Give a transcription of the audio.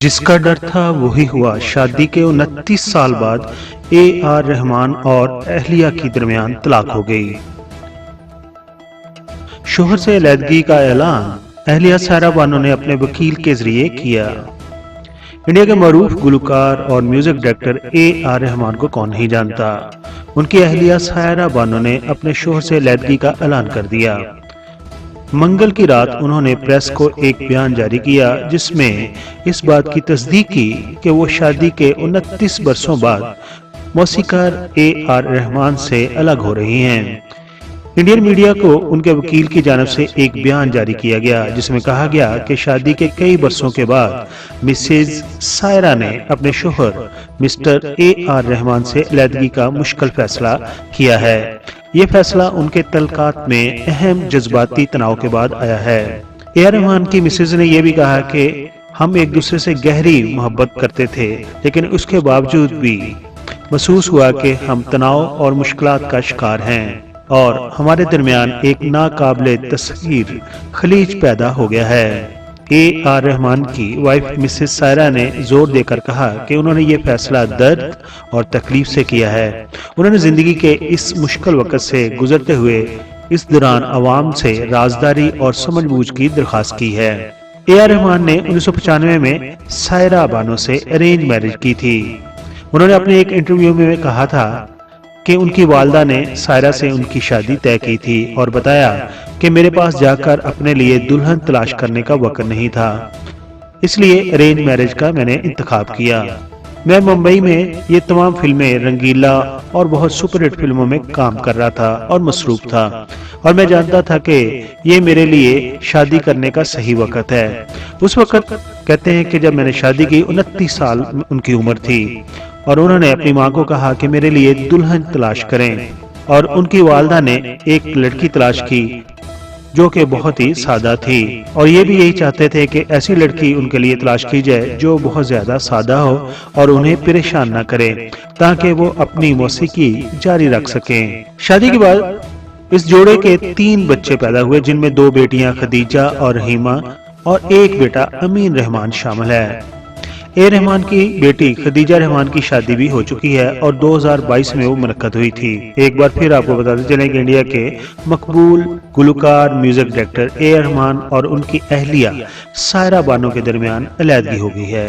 जिसका डर था वही हुआ। शादी के 29 साल बाद AR रहमान और अहलिया की दरमियान तलाक हो गई। शोहर से अलहदगी का ऐलान अहलिया सायरा बानो ने अपने वकील के जरिए किया। इंडिया के मरूफ गुलकार और म्यूजिक डायरेक्टर AR रहमान को कौन नहीं जानता। उनकी अहलिया सायरा बानो ने अपने शोहर से अलहदगी का ऐलान कर दिया। मंगल की रात उन्होंने प्रेस को एक बयान जारी किया जिसमें इस बात की तस्दीक की कि वो शादी के 29 बरसों बाद मौसीकार AR रहमान से अलग हो रही हैं। इंडियन मीडिया को उनके वकील की जानिब से एक बयान जारी किया गया जिसमें कहा गया कि शादी के कई बरसों के बाद मिसेज सायरा ने अपने शोहर मिस्टर AR रहमान से अलहदगी का मुश्किल फैसला किया है। ये फैसला उनके तल्कात में अहम जज्बाती तनाव के बाद आया है। AR रहमान की मिसेज ने यह भी कहा कि हम एक दूसरे से गहरी मोहब्बत करते थे, लेकिन उसके बावजूद भी महसूस हुआ कि हम तनाव और मुश्किलात का शिकार हैं और हमारे दरमियान एक नाकाबिले तस्वीर खलीज पैदा हो गया है। AR रहमान की वाइफ मिसेस सायरा ने जोर देकर कहा कि उन्होंने ये फैसला दर्द और तकलीफ से किया है। उन्होंने जिंदगी के इस मुश्किल वक्त से गुजरते हुए इस दौरान अवाम से राजदारी और समझबूझ की दरख्वास्त की है। AR रहमान ने 1995 में सायरा बानो से अरेंज मैरिज की थी। उन्होंने अपने एक इंटरव्यू में कहा था कि उनकी वालदा ने सायरा से उनकी शादी तय की थी और बताया कि मेरे पास जाकर अपने लिए दुल्हन तलाश करने का वक्त नहीं था, इसलिए अरेंज मैरिज का मैंने इंतखाब किया। मैं मुंबई में ये तमाम फिल्में, रंगीला और बहुत सुपरहिट फिल्मों में काम कर रहा था और मसरूफ था और मैं जानता था कि ये मेरे लिए शादी करने का सही वक्त है। उस वक्त कहते हैं कि जब मैंने शादी की 29 साल उनकी उम्र थी और उन्होंने अपनी माँ को कहा कि मेरे लिए दुल्हन तलाश करें और उनकी वालदा ने एक लड़की तलाश की जो कि बहुत ही सादा थी और ये भी यही चाहते थे कि ऐसी लड़की उनके लिए तलाश की जाए जो बहुत ज्यादा सादा हो और उन्हें परेशान न करे ताकि वो अपनी मौसीकी जारी रख सकें। शादी के बाद इस जोड़े के 3 बच्चे पैदा हुए जिनमें 2 बेटियां खदीजा और रहीमा और एक बेटा अमीन रहमान शामिल है। AR रहमान की बेटी खदीजा रहमान की शादी भी हो चुकी है और 2022 में वो मुनक्कद हुई थी। एक बार फिर आपको बताते चलें कि इंडिया के मकबूल गुलकार म्यूजिक डायरेक्टर AR रहमान और उनकी अहलिया सायरा बानो के दरमियान अलहदगी हो गई है।